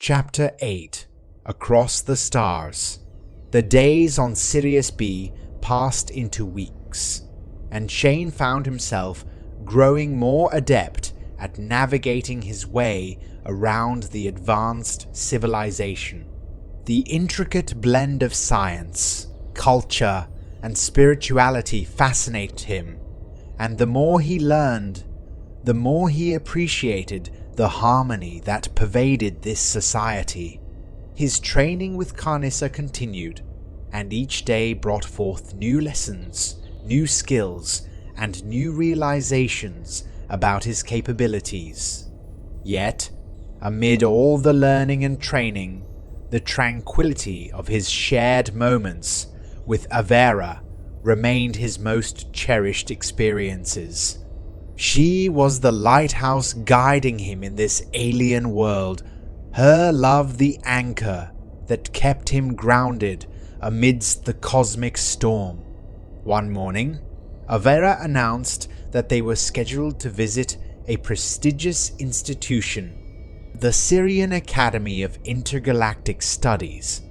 Chapter 8 Across the Stars. The days on Sirius B passed into weeks, and Shane found himself growing more adept at navigating his way around the advanced civilization. The intricate blend of science, culture, and spirituality fascinated him, and the more he learned, the more he appreciated the harmony that pervaded this society. His training with Carnissa continued, and each day brought forth new lessons, new skills, and new realizations about his capabilities. Yet, amid all the learning and training, the tranquility of his shared moments with Avera remained his most cherished experiences. She was the lighthouse guiding him in this alien world, her love the anchor that kept him grounded amidst the cosmic storm. One morning, Avera announced that they were scheduled to visit a prestigious institution, the Syrian Academy of Intergalactic Studies,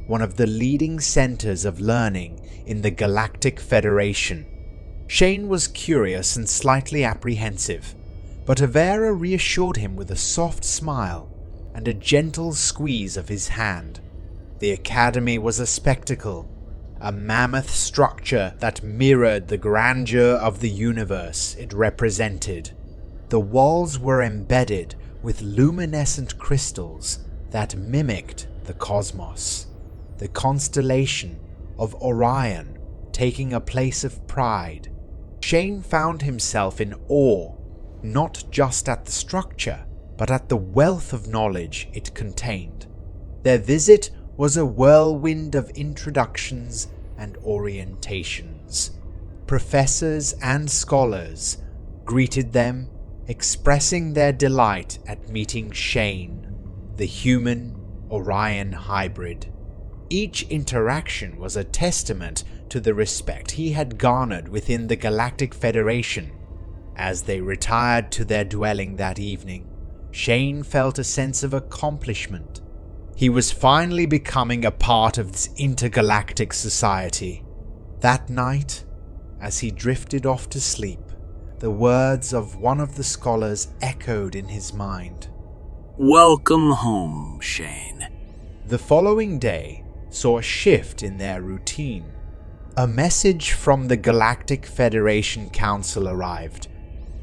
one of the leading centers of learning in the Galactic Federation. Shane was curious and slightly apprehensive, but Avera reassured him with a soft smile and a gentle squeeze of his hand. The academy was a spectacle, a mammoth structure that mirrored the grandeur of the universe it represented. The walls were embedded with luminescent crystals that mimicked the cosmos, the constellation of Orion taking a place of pride. Shane found himself in awe, not just at the structure, but at the wealth of knowledge it contained. Their visit was a whirlwind of introductions and orientations. Professors and scholars greeted them, expressing their delight at meeting Shane, the human Orion hybrid. Each interaction was a testament to the respect he had garnered within the Galactic Federation. As they retired to their dwelling that evening, Shane felt a sense of accomplishment. He was finally becoming a part of this intergalactic society. That night, as he drifted off to sleep, the words of one of the scholars echoed in his mind. "Welcome home, Shane." The following day saw a shift in their routine. A message from the Galactic Federation Council arrived,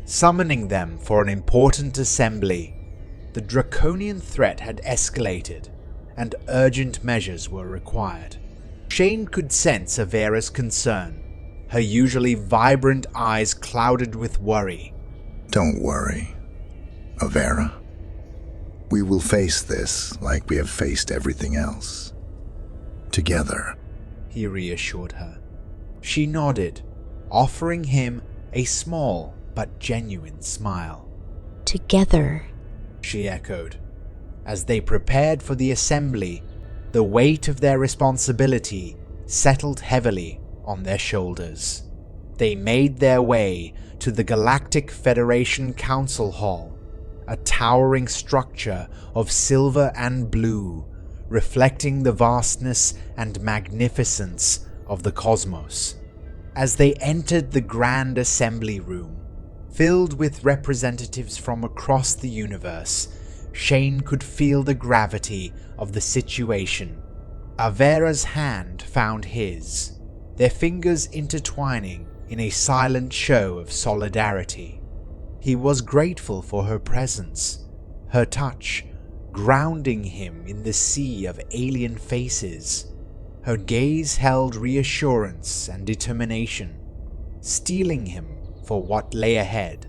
summoning them for an important assembly. The draconian threat had escalated, and urgent measures were required. Shane could sense Avera's concern, her usually vibrant eyes clouded with worry. Don't worry, Avera. We will face this like we have faced everything else. Together, he reassured her. She nodded, offering him a small but genuine smile. Together, she echoed. As they prepared for the assembly, the weight of their responsibility settled heavily on their shoulders. They made their way to the Galactic Federation Council Hall, a towering structure of silver and blue, reflecting the vastness and magnificence of the cosmos. As they entered the grand assembly room, filled with representatives from across the universe, Shane could feel the gravity of the situation. Avera's hand found his, their fingers intertwining in a silent show of solidarity. He was grateful for her presence, her touch grounding him in the sea of alien faces. Her gaze held reassurance and determination, steeling him for what lay ahead.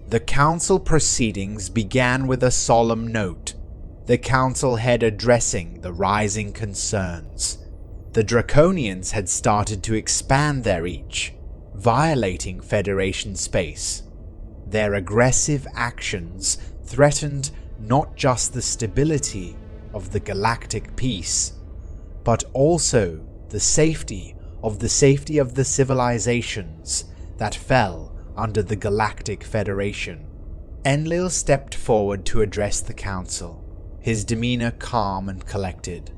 The council proceedings began with a solemn note, the council head addressing the rising concerns. The Draconians had started to expand their reach, violating Federation space. Their aggressive actions threatened not just the stability of the galactic peace, but also the safety of the civilizations that fell under the Galactic Federation. Enlil stepped forward to address the council, his demeanor calm and collected.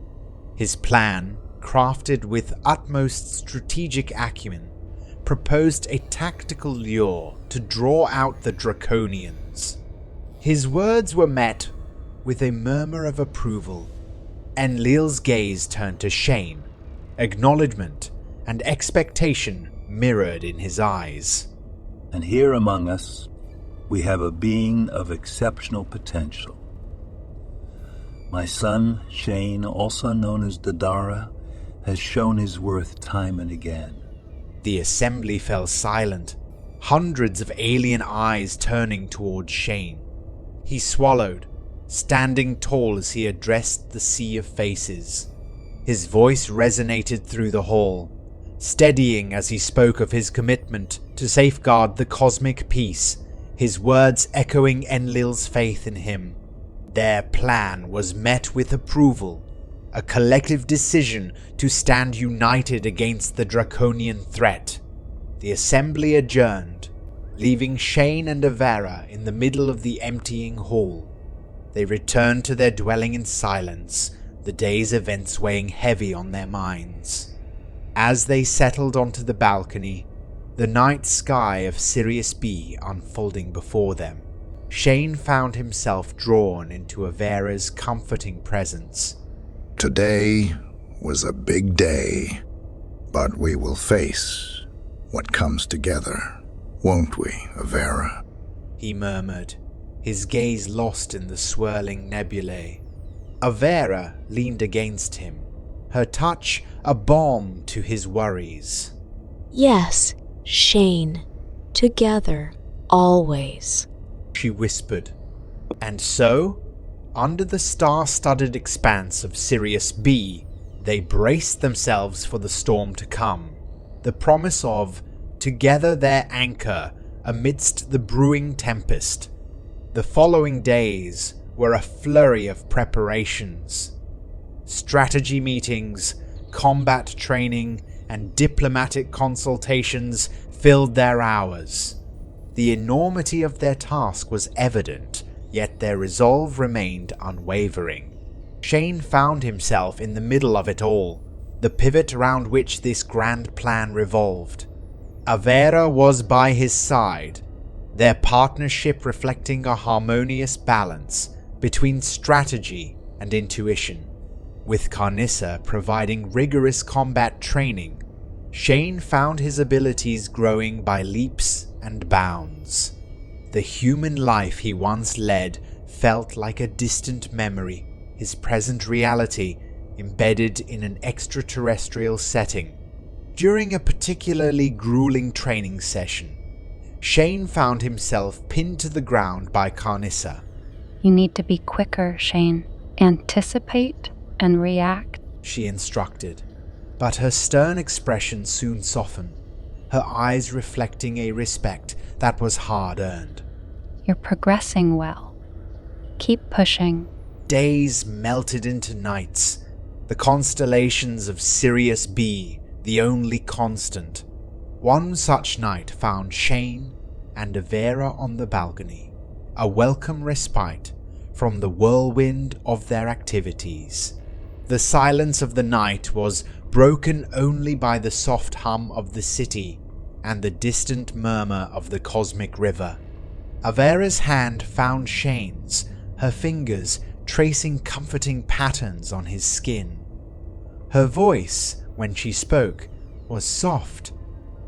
His plan, crafted with utmost strategic acumen, proposed a tactical lure to draw out the Draconians. His words were met with a murmur of approval. Enlil's gaze turned to Shane, acknowledgement and expectation mirrored in his eyes. And here among us, we have a being of exceptional potential. My son, Shane, also known as Dadara, has shown his worth time and again. The assembly fell silent, hundreds of alien eyes turning towards Shane. He swallowed, standing tall as he addressed the sea of faces. His voice resonated through the hall, steadying as he spoke of his commitment to safeguard the cosmic peace, his words echoing Enlil's faith in him. Their plan was met with approval, a collective decision to stand united against the draconian threat. The assembly adjourned, leaving Shane and Avera in the middle of the emptying hall. They returned to their dwelling in silence, the day's events weighing heavy on their minds. As they settled onto the balcony, the night sky of Sirius B unfolding before them, Shane found himself drawn into Avera's comforting presence. Today was a big day, but we will face what comes together, won't we, Avera? He murmured, his gaze lost in the swirling nebulae. Avera leaned against him, her touch a balm to his worries. Yes, Shane. Together, always, she whispered. And so, under the star-studded expanse of Sirius B, they braced themselves for the storm to come, the promise of, together their anchor amidst the brewing tempest. The following days were a flurry of preparations. Strategy meetings, combat training, and diplomatic consultations filled their hours. The enormity of their task was evident, yet their resolve remained unwavering. Shane found himself in the middle of it all, the pivot around which this grand plan revolved. Avera was by his side, their partnership reflecting a harmonious balance between strategy and intuition. With Carnissa providing rigorous combat training, Shane found his abilities growing by leaps and bounds. The human life he once led felt like a distant memory, his present reality embedded in an extraterrestrial setting. During a particularly grueling training session, Shane found himself pinned to the ground by Carnissa. You need to be quicker, Shane. Anticipate and react, she instructed, but her stern expression soon softened, her eyes reflecting a respect that was hard-earned. You're progressing well. Keep pushing. Days melted into nights, the constellations of Sirius B the only constant. One such night found Shane and Avera on the balcony, a welcome respite from the whirlwind of their activities. The silence of the night was broken only by the soft hum of the city and the distant murmur of the cosmic river. Avera's hand found Shane's, her fingers tracing comforting patterns on his skin. Her voice, when she spoke, was soft.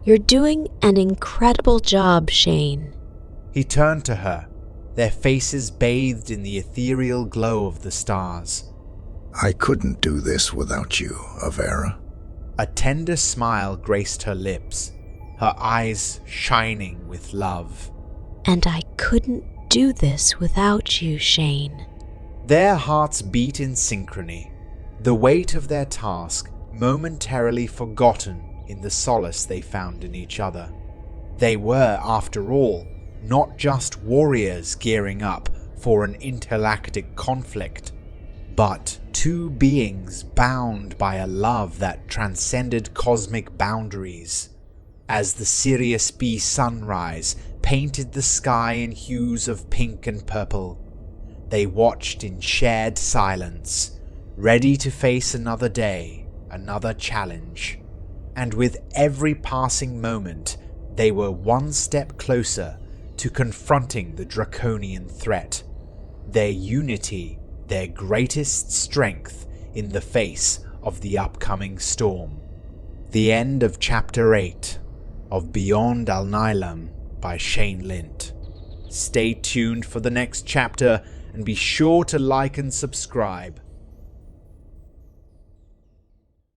You're doing an incredible job, Shane. He turned to her, their faces bathed in the ethereal glow of the stars. I couldn't do this without you, Avera. A tender smile graced her lips, her eyes shining with love. And I couldn't do this without you, Shane. Their hearts beat in synchrony, the weight of their task momentarily forgotten in the solace they found in each other. They were, after all, not just warriors gearing up for an intergalactic conflict, but two beings bound by a love that transcended cosmic boundaries. As the Sirius B sunrise painted the sky in hues of pink and purple, They watched in shared silence, ready to face another day, another challenge. And with every passing moment, they were one step closer to confronting the draconian threat. Their unity, their greatest strength in the face of the upcoming storm. The end of Chapter 8 of Beyond Alnilam by Shane Lint. Stay tuned for the next chapter and be sure to like and subscribe